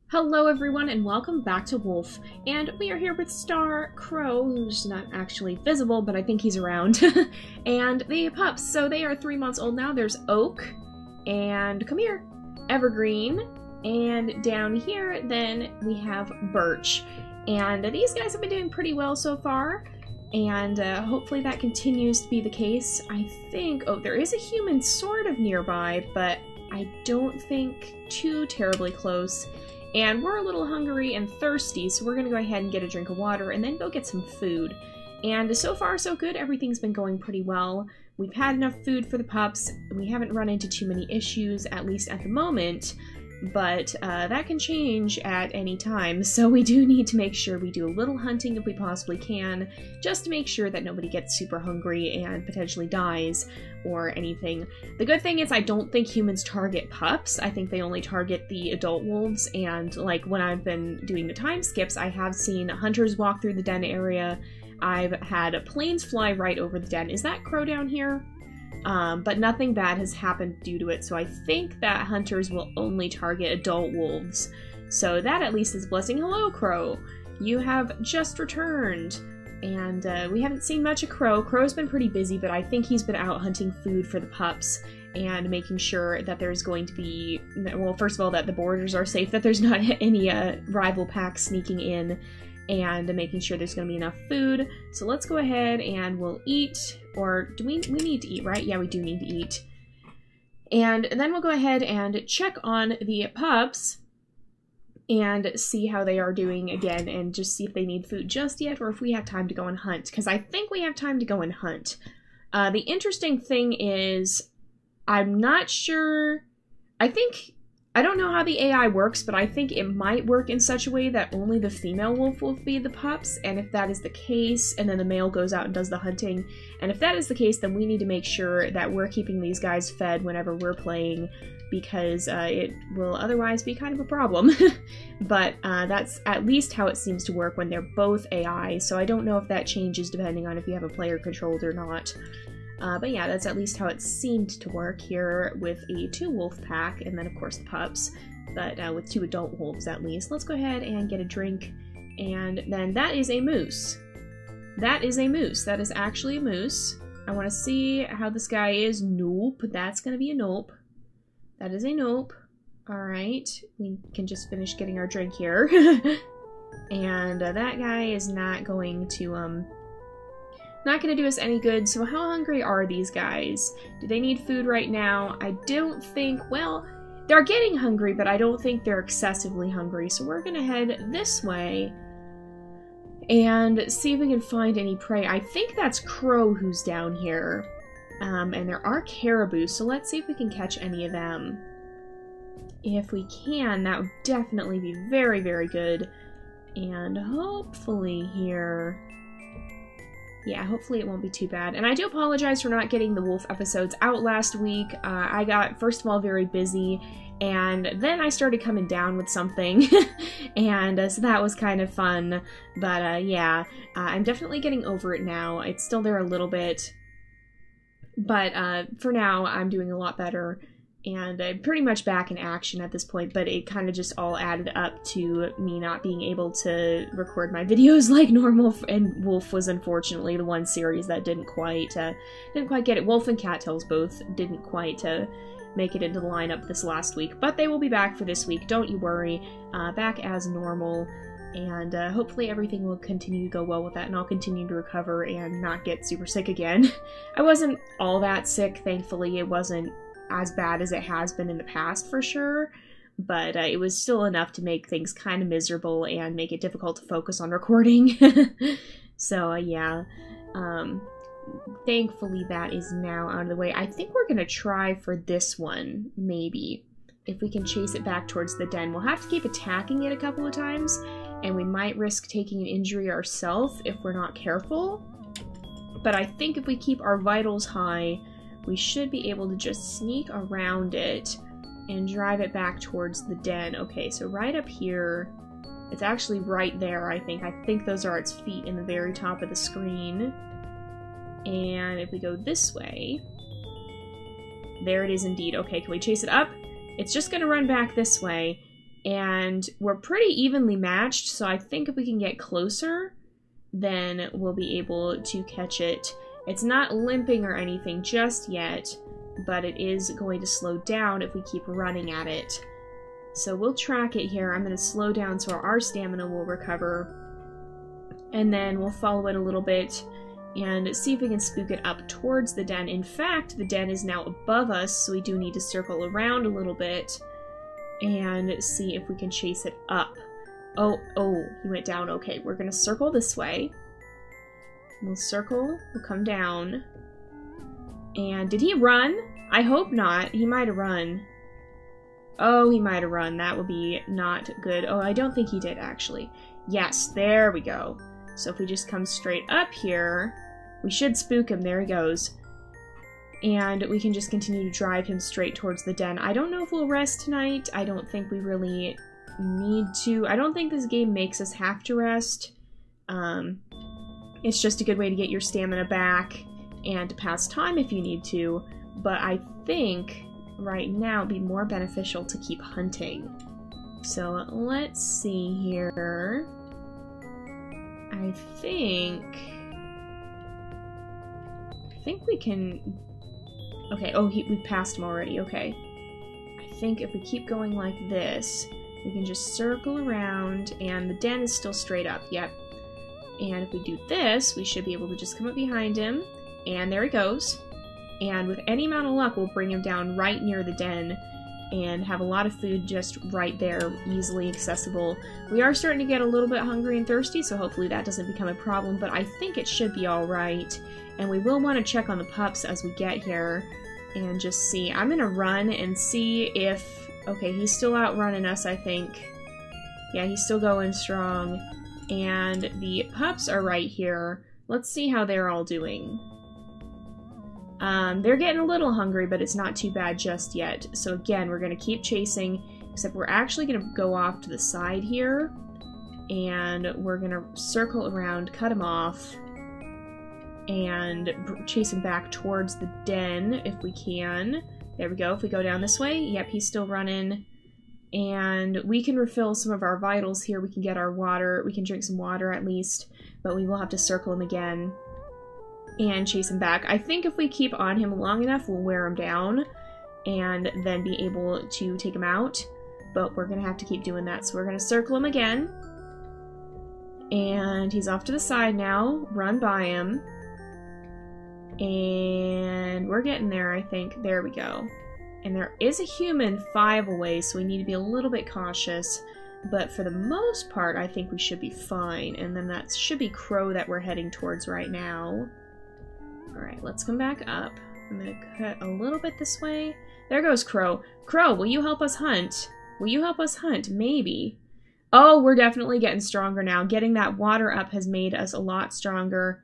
Hello everyone and welcome back to Wolf, and we are here with Star Crow, who's not actually visible, but I think he's around, and the pups. So they are 3 months old now. There's Oak, and come here, Evergreen, and down here then we have Birch. And these guys have been doing pretty well so far, and hopefully that continues to be the case. I think, oh, there is a human sort of nearby, but I don't think too terribly close. And we're a little hungry and thirsty, so we're going to go ahead and get a drink of water and then go get some food. And so far, so good. Everything's been going pretty well. We've had enough food for the pups. We haven't run into too many issues, at least at the moment. But that can change at any time, so we do need to make sure we do a little hunting if we possibly can, just to make sure that nobody gets super hungry and potentially dies or anything. The good thing is I don't think humans target pups. I think they only target the adult wolves, and like when I've been doing the time skips, I have seen hunters walk through the den area. I've had planes fly right over the den. Is that Crow down here? But nothing bad has happened due to it, so I think that hunters will only target adult wolves. So that at least is a blessing. Hello, Crow! You have just returned. And we haven't seen much of Crow. Crow's been pretty busy, but I think he's been out hunting food for the pups and making sure that there's going to be, well, first of all, that the borders are safe, that there's not any rival packs sneaking in, and making sure there's going to be enough food. So let's go ahead and we'll eat. Or do we need to eat, right? Yeah, we do need to eat. And then we'll go ahead and check on the pups and see how they are doing again, and just see if they need food just yet or if we have time to go and hunt, because I think we have time to go and hunt. The interesting thing is, I'm not sure, I don't know how the AI works, but I think it might work in such a way that only the female wolf will feed the pups, and if that is the case, and then the male goes out and does the hunting, and if that is the case, then we need to make sure that we're keeping these guys fed whenever we're playing, because it will otherwise be kind of a problem. But that's at least how it seems to work when they're both AI, so I don't know if that changes depending on if you have a player controlled or not. But yeah, that's at least how it seemed to work here with a 2-wolf pack, and then of course the pups, but with 2 adult wolves at least. Let's go ahead and get a drink, and then that is a moose. That is a moose. That is actually a moose. I want to see how this guy is. Nope, that's going to be a nope. That is a nope. Alright, we can just finish getting our drink here. And that guy is not going to, not gonna do us any good. So how hungry are these guys? Do they need food right now? I don't think, well, they're getting hungry, but I don't think they're excessively hungry. So we're gonna head this way and see if we can find any prey. I think that's Crow who's down here. And there are caribou, so let's see if we can catch any of them. If we can, that would definitely be very, very good. And hopefully here... yeah, hopefully it won't be too bad. And I do apologize for not getting the wolf episodes out last week. I got, first of all, very busy, and then I started coming down with something, and so that was kind of fun. But yeah, I'm definitely getting over it now. It's still there a little bit, but for now, I'm doing a lot better. And I'm pretty much back in action at this point, but it kind of just all added up to me not being able to record my videos like normal, and Wolf was unfortunately the one series that didn't quite get it. Wolf and Cattails both didn't quite make it into the lineup this last week, but they will be back for this week, don't you worry, back as normal, and hopefully everything will continue to go well with that, and I'll continue to recover and not get super sick again. I wasn't all that sick, thankfully. It wasn't as bad as it has been in the past for sure, but it was still enough to make things kind of miserable and make it difficult to focus on recording. So yeah, thankfully that is now out of the way. I think we're gonna try for this one, maybe. If we can chase it back towards the den. We'll have to keep attacking it a couple of times, and we might risk taking an injury ourselves if we're not careful. But I think if we keep our vitals high, we should be able to just sneak around it and drive it back towards the den. Okay, so right up here, it's actually right there, I think. I think those are its feet in the very top of the screen. And if we go this way, there it is indeed. Okay, can we chase it up? It's just gonna run back this way. And we're pretty evenly matched, so I think if we can get closer, then we'll be able to catch it. It's not limping or anything just yet, but it is going to slow down if we keep running at it. So we'll track it here. I'm going to slow down so our stamina will recover. And then we'll follow it a little bit and see if we can spook it up towards the den. In fact, the den is now above us, so we do need to circle around a little bit and see if we can chase it up. Oh, he went down. Okay, we're going to circle this way. We'll circle, we'll come down. And did he run? I hope not. He might have run. Oh, he might have run. That would be not good. Oh, I don't think he did, actually. Yes, there we go. So if we just come straight up here, we should spook him. There he goes. And we can just continue to drive him straight towards the den. I don't know if we'll rest tonight. I don't think we really need to. I don't think this game makes us have to rest. It's just a good way to get your stamina back and to pass time if you need to. But I think right now it'd be more beneficial to keep hunting. So let's see here. I think we can... Okay, oh, we passed him already, okay. I think if we keep going like this, we can just circle around, and the den is still straight up, yep. And if we do this, we should be able to just come up behind him, and there he goes. And with any amount of luck, we'll bring him down right near the den, and have a lot of food just right there, easily accessible. We are starting to get a little bit hungry and thirsty, so hopefully that doesn't become a problem, but I think it should be alright. And we will want to check on the pups as we get here, and just see. I'm gonna run and see if... Okay, he's still outrunning us, I think. Yeah, he's still going strong. And the pups are right here. Let's see how they're all doing. They're getting a little hungry, but it's not too bad just yet. So again, we're going to keep chasing, except we're actually going to go off to the side here, and we're going to circle around, cut him off, and chase him back towards the den if we can. There we go. If we go down this way, yep, he's still running. And we can refill some of our vitals here. We can get our water. We can drink some water at least, but we will have to circle him again and chase him back. I think if we keep on him long enough, we'll wear him down and then be able to take him out. But we're going to have to keep doing that. So we're going to circle him again. And he's off to the side now. Run by him. And we're getting there, I think. There we go. And there is a human 5 away, so we need to be a little bit cautious. But for the most part, I think we should be fine. And then that should be Crow that we're heading towards right now. Alright, let's come back up. I'm gonna cut a little bit this way. There goes Crow. Crow, will you help us hunt? Will you help us hunt? Maybe. Oh, we're definitely getting stronger now. Getting that water up has made us a lot stronger.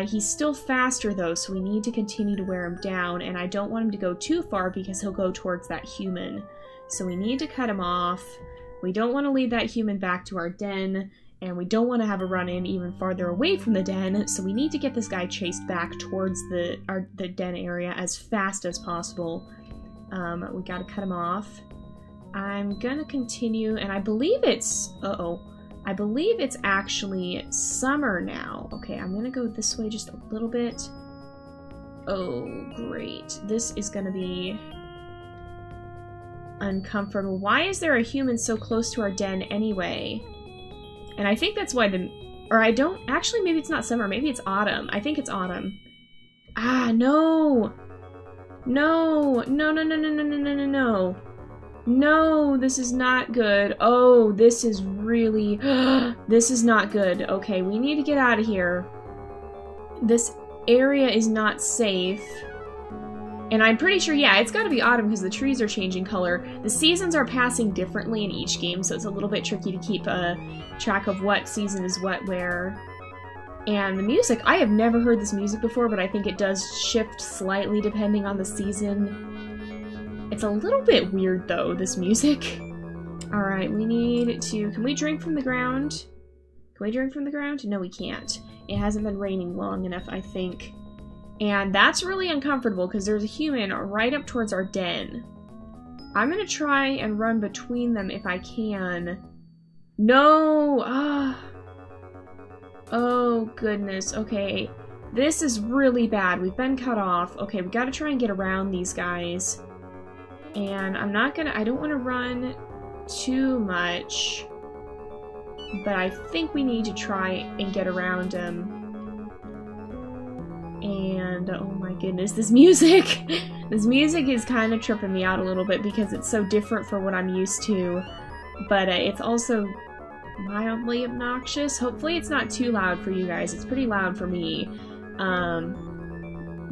He's still faster though, so we need to continue to wear him down, and I don't want him to go too far because he'll go towards that human. So we need to cut him off. We don't want to lead that human back to our den, and we don't want to have a run-in even farther away from the den, so we need to get this guy chased back towards the den area as fast as possible. We gotta cut him off. I'm gonna continue, and I believe it's... I believe it's actually summer now. Okay, I'm gonna go this way just a little bit. Oh, great. This is gonna be uncomfortable. Why is there a human so close to our den anyway? And I think that's why actually, maybe it's not summer. Maybe it's autumn. I think it's autumn. Ah, no! No! No, no, no, no, no, no, no, no, no. No, this is not good. Oh, this is really... this is not good. Okay, we need to get out of here. This area is not safe. And I'm pretty sure, yeah, it's gotta be autumn because the trees are changing color. The seasons are passing differently in each game, so it's a little bit tricky to keep track of what season is what where. And the music, I have never heard this music before, but I think it does shift slightly depending on the season. It's a little bit weird, though, this music. Alright, we need to... Can we drink from the ground? Can we drink from the ground? No, we can't. It hasn't been raining long enough, I think. And that's really uncomfortable, because there's a human right up towards our den. I'm gonna try and run between them if I can. No! Ah. Oh, goodness. Okay. This is really bad. We've been cut off. Okay, we gotta try and get around these guys. And I don't want to run too much. But I think we need to try and get around them. And, oh my goodness, this music! This music is kind of tripping me out a little bit because it's so different from what I'm used to. But it's also mildly obnoxious. Hopefully it's not too loud for you guys. It's pretty loud for me.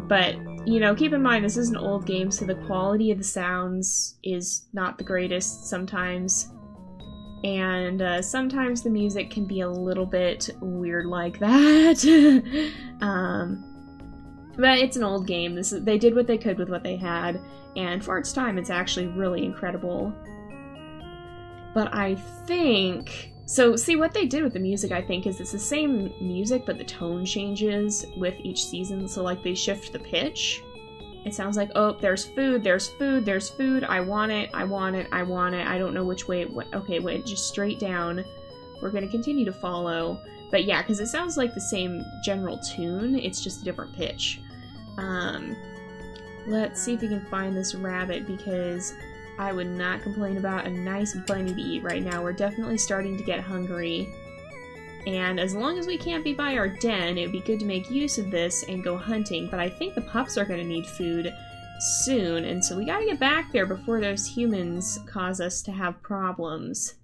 But, you know, keep in mind this is an old game, so the quality of the sounds is not the greatest sometimes. And sometimes the music can be a little bit weird like that. But it's an old game. They did what they could with what they had, and for its time, it's actually really incredible. But I think... So, see, what they did with the music, I think, is it's the same music, but the tone changes with each season, so, like, they shift the pitch. It sounds like, oh, there's food, there's food, there's food, I want it, I want it, I want it, I don't know which way it went. Okay, wait, just straight down. We're gonna continue to follow. But yeah, because it sounds like the same general tune, it's just a different pitch. Let's see if we can find this rabbit, because I would not complain about a nice bunny to eat right now. We're definitely starting to get hungry. And as long as we can't be by our den, it would be good to make use of this and go hunting. But I think the pups are going to need food soon, and so we gotta get back there before those humans cause us to have problems.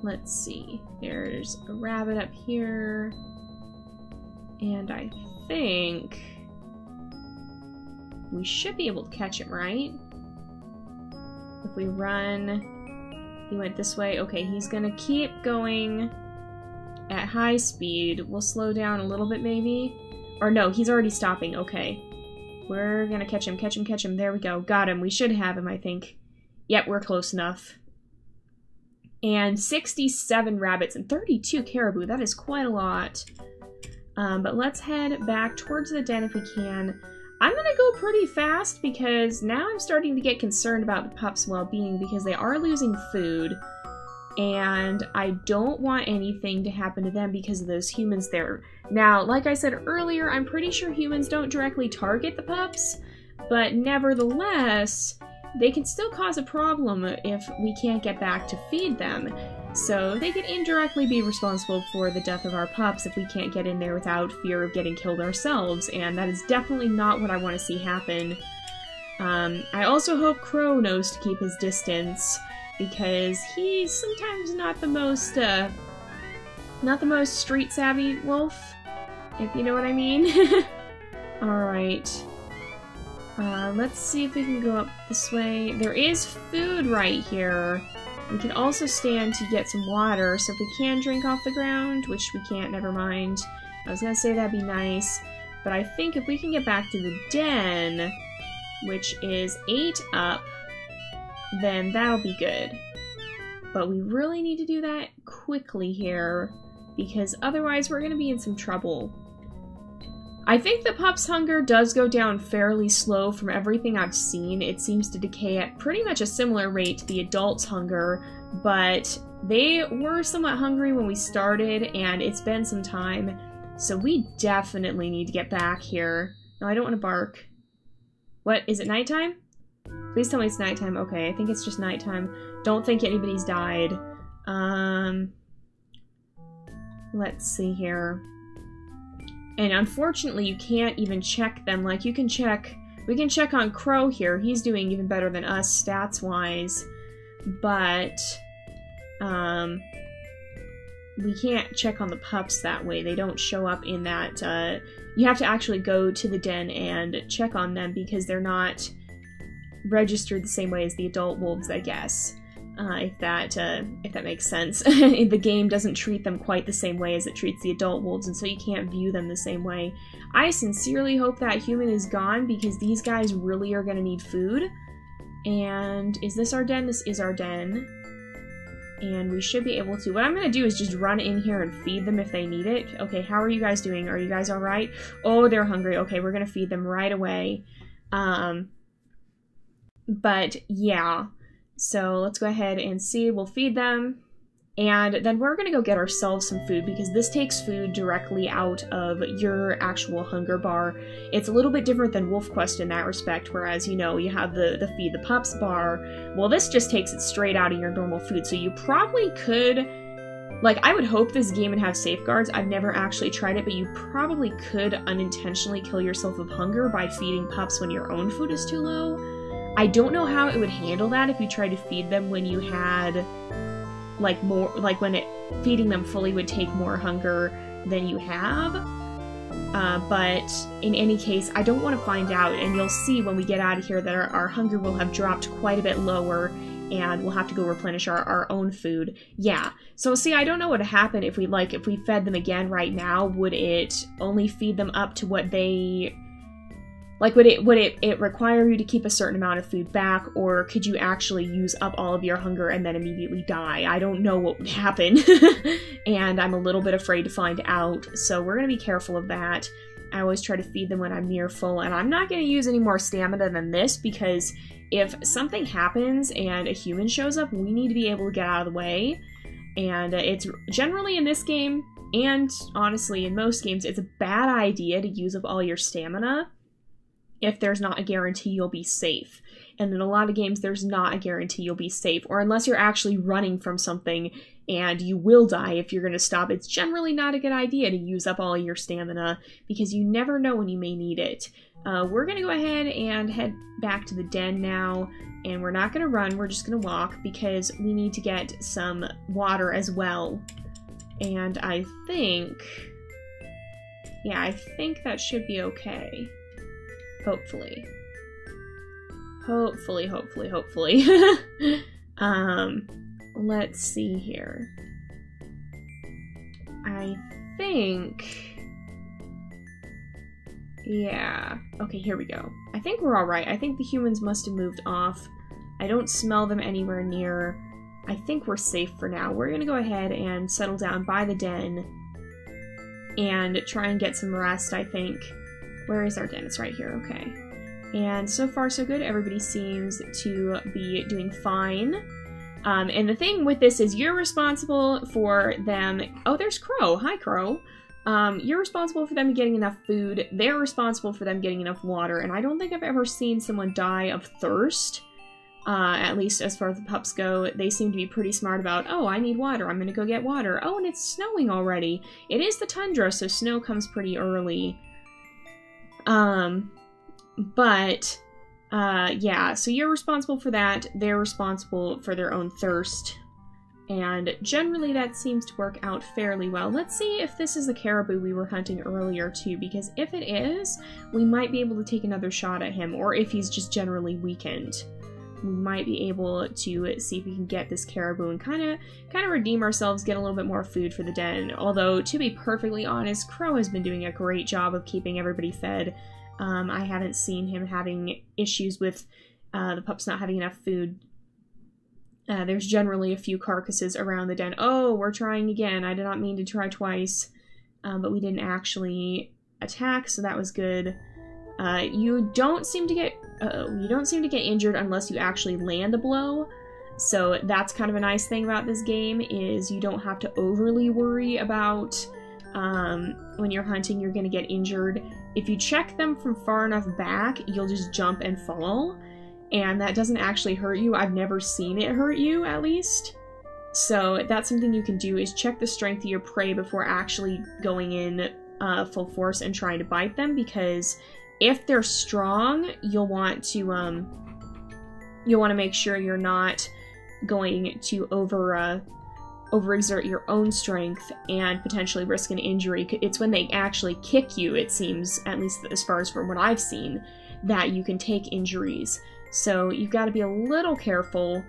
Let's see. There's a rabbit up here. And I think we should be able to catch him, right? If we run... He went this way. Okay, he's gonna keep going at high speed. We'll slow down a little bit, maybe. Or no, he's already stopping. Okay. We're gonna catch him, catch him, catch him. There we go. Got him. We should have him, I think. Yep, we're close enough. And 67 rabbits and 32 caribou. That is quite a lot. But let's head back towards the den if we can. I'm gonna go pretty fast because now I'm starting to get concerned about the pups' well-being because they are losing food. And I don't want anything to happen to them because of those humans there. Now, like I said earlier, I'm pretty sure humans don't directly target the pups, but nevertheless, they can still cause a problem if we can't get back to feed them. So they could indirectly be responsible for the death of our pups if we can't get in there without fear of getting killed ourselves, and that is definitely not what I want to see happen. I also hope Crow knows to keep his distance, because he's sometimes not the most street-savvy wolf, if you know what I mean. Alright. Let's see if we can go up this way. There is food right here. We can also stand to get some water, so if we can drink off the ground, which we can't, never mind. I was gonna say that'd be nice, but I think if we can get back to the den, which is 8 up, then that'll be good. But we really need to do that quickly here, because otherwise we're gonna be in some trouble. I think the pup's hunger does go down fairly slow from everything I've seen. It seems to decay at pretty much a similar rate to the adult's hunger, but they were somewhat hungry when we started, and it's been some time, so we definitely need to get back here. No, I don't want to bark. What, is it nighttime? Please tell me it's nighttime. Okay, I think it's just nighttime. Don't think anybody's died. Let's see here. And unfortunately, you can't even check them. Like, we can check on Crow here. He's doing even better than us stats-wise. But, we can't check on the pups that way. They don't show up in that, you have to actually go to the den and check on them because they're not registered the same way as the adult wolves, I guess. If that makes sense. The game doesn't treat them quite the same way as it treats the adult wolves, and so you can't view them the same way. I sincerely hope that human is gone, because these guys really are gonna need food. And is this our den? This is our den. And we should be able to. What I'm gonna do is just run in here and feed them if they need it. Okay, how are you guys doing? Are you guys alright? Oh, they're hungry. Okay, we're gonna feed them right away. But yeah, so let's go ahead and see. We'll feed them. And then we're gonna go get ourselves some food because this takes food directly out of your actual hunger bar. It's a little bit different than Wolf Quest in that respect, whereas, you know, you have the Feed the Pups bar. Well, this just takes it straight out of your normal food. So you probably could, like, I would hope this game would have safeguards. I've never actually tried it, but you probably could unintentionally kill yourself of hunger by feeding pups when your own food is too low. I don't know how it would handle that if you tried to feed them when you had... like more, like when feeding them fully would take more hunger than you have. But in any case, I don't want to find out, and you'll see when we get out of here that our hunger will have dropped quite a bit lower, and we'll have to go replenish our own food. Yeah, so see, I don't know what would happen if we fed them again right now. Would it only feed them up to what they... Like, would it require you to keep a certain amount of food back, or could you actually use up all of your hunger and then immediately die? I don't know what would happen, and I'm a little bit afraid to find out, so we're going to be careful of that. I always try to feed them when I'm near full, and I'm not going to use any more stamina than this, because if something happens and a human shows up, we need to be able to get out of the way, and it's generally in this game, and honestly in most games, it's a bad idea to use up all your stamina if there's not a guarantee you'll be safe. And in a lot of games, there's not a guarantee you'll be safe, or unless you're actually running from something and you will die if you're going to stop, it's generally not a good idea to use up all of your stamina, because you never know when you may need it. We're going to go ahead and head back to the den now, and we're not going to run, we're just going to walk, because we need to get some water as well. And I think... yeah, I think that should be okay. Hopefully. Hopefully. Let's see here. I think... yeah. Okay, here we go. I think we're alright. I think the humans must have moved off. I don't smell them anywhere near. I think we're safe for now. We're gonna go ahead and settle down by the den and try and get some rest, I think. Where is our den? It's right here, okay. And so far so good, everybody seems to be doing fine. And the thing with this is you're responsible for them... oh, there's Crow. Hi, Crow. You're responsible for them getting enough food, they're responsible for them getting enough water, and I don't think I've ever seen someone die of thirst. At least as far as the pups go, they seem to be pretty smart about, oh, I need water, I'm gonna go get water. Oh, and it's snowing already. It is the tundra, so snow comes pretty early. Yeah, so you're responsible for that, they're responsible for their own thirst, and generally that seems to work out fairly well. Let's see if this is the caribou we were hunting earlier too, because if it is, we might be able to take another shot at him, or if he's just generally weakened. We might be able to see if we can get this caribou and kind of redeem ourselves, get a little bit more food for the den. Although, to be perfectly honest, Crow has been doing a great job of keeping everybody fed. I haven't seen him having issues with the pups not having enough food. There's generally a few carcasses around the den. Oh, we're trying again. I did not mean to try twice, but we didn't actually attack, so that was good. You don't seem to get injured unless you actually land a blow. So that's kind of a nice thing about this game, is you don't have to overly worry about when you're hunting you're gonna get injured. If you check them from far enough back, you'll just jump and fall, and that doesn't actually hurt you. I've never seen it hurt you, at least. So that's something you can do, is check the strength of your prey before actually going in full force and trying to bite them, because if they're strong, you'll want to make sure you're not going to overexert your own strength and potentially risk an injury. It's when they actually kick you, it seems, at least as far as from what I've seen, that you can take injuries. So you've got to be a little careful,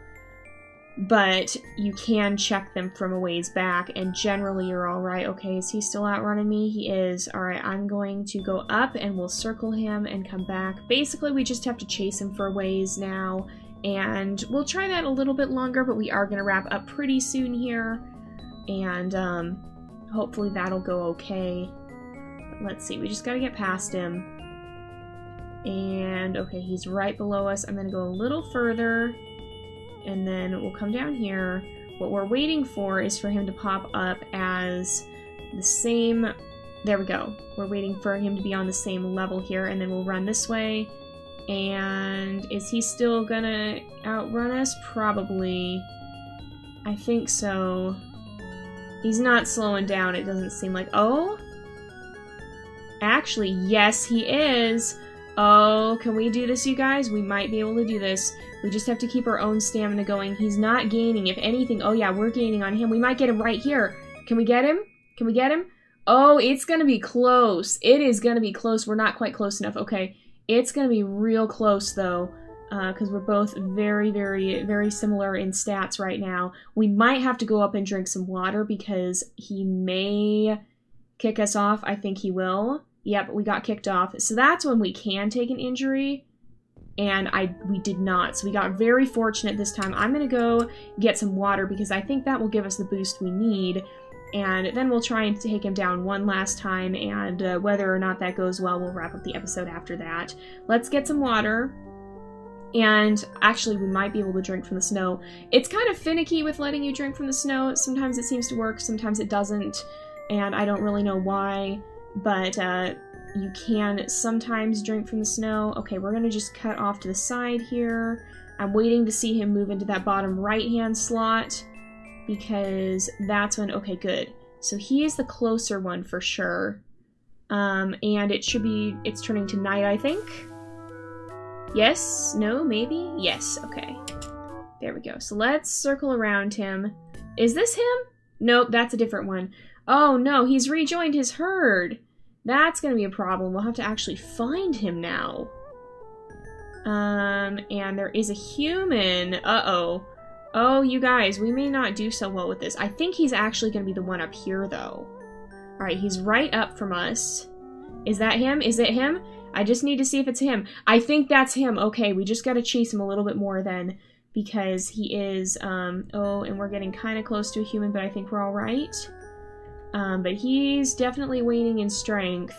but you can check them from a ways back, and generally you're alright. Okay, is he still outrunning me? He is. Alright, I'm going to go up and we'll circle him and come back. Basically, we just have to chase him for a ways now, and we'll try that a little bit longer, but we are going to wrap up pretty soon here, and hopefully that'll go okay. But let's see, we just got to get past him. And, okay, he's right below us. I'm gonna go a little further, and then we'll come down here. What we're waiting for is for him to pop up as the same... There we go. We're waiting for him to be on the same level here, and then we'll run this way. And is he still gonna outrun us? Probably. I think so. He's not slowing down, it doesn't seem like. Oh? Actually, yes, he is. Oh, can we do this, you guys? We might be able to do this. We just have to keep our own stamina going. He's not gaining. If anything, oh yeah, we're gaining on him. We might get him right here. Can we get him? Can we get him? Oh, it's gonna be close. It is gonna be close. We're not quite close enough. Okay, it's gonna be real close, though, because we're both very, very, very similar in stats right now. We might have to go up and drink some water because he may kick us off. I think he will. Yep, we got kicked off. So that's when we can take an injury, and we did not. So we got very fortunate this time. I'm going to go get some water because I think that will give us the boost we need, and then we'll try and take him down one last time, and whether or not that goes well, we'll wrap up the episode after that. Let's get some water, and actually we might be able to drink from the snow. It's kind of finicky with letting you drink from the snow. Sometimes it seems to work, sometimes it doesn't, and I don't really know why. But you can sometimes drink from the snow. Okay, we're going to just cut off to the side here. I'm waiting to see him move into that bottom right-hand slot, because that's when... Okay, good. So he is the closer one for sure. And it should be... It's turning to night, I think. Yes? No? Maybe? Yes. Okay. There we go. So let's circle around him. Is this him? Nope, that's a different one. Oh no, he's rejoined his herd. That's gonna be a problem. We'll have to actually find him now. And there is a human. Uh-oh. Oh, you guys, we may not do so well with this. I think he's actually gonna be the one up here, though. Alright, he's right up from us. Is that him? Is it him? I just need to see if it's him. I think that's him. Okay, we just gotta chase him a little bit more then, because he is, oh, and we're getting kind of close to a human, but I think we're alright. But he's definitely waning in strength.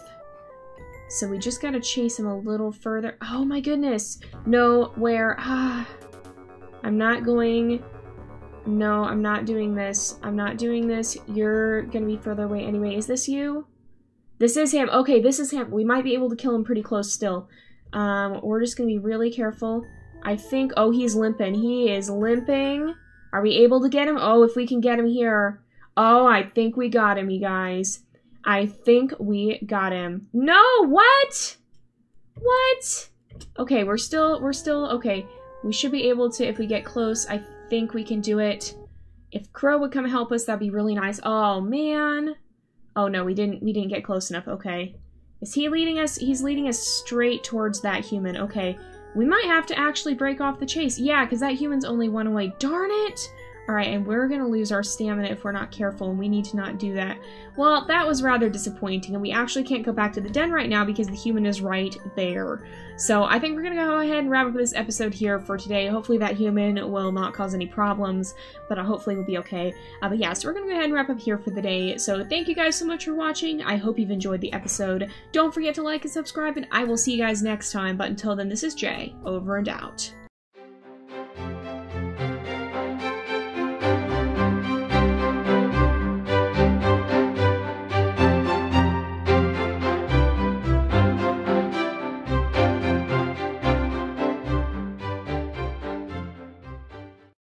So we just gotta chase him a little further. Oh my goodness! No, where? Ah. I'm not going... No, I'm not doing this. I'm not doing this. You're gonna be further away anyway. Is this you? This is him. Okay, this is him. We might be able to kill him pretty close still. We're just gonna be really careful. I think... Oh, he's limping. He is limping. Are we able to get him? Oh, if we can get him here... Oh, I think we got him, you guys. I think we got him. No, what? What? Okay, we're still, okay. We should be able to, if we get close, I think we can do it. If Crow would come help us, that'd be really nice. Oh, man. Oh, no, we didn't get close enough. Okay. Is he leading us? He's leading us straight towards that human. Okay. We might have to actually break off the chase. Yeah, because that human's only one away. Darn it! Alright, and we're gonna lose our stamina if we're not careful, and we need to not do that. Well, that was rather disappointing, and we actually can't go back to the den right now because the human is right there. So I think we're gonna go ahead and wrap up this episode here for today. Hopefully that human will not cause any problems, but hopefully we'll be okay. But yeah, so we're gonna go ahead and wrap up here for the day. So thank you guys so much for watching. I hope you've enjoyed the episode. Don't forget to like and subscribe, and I will see you guys next time. But until then, this is Jay, over and out.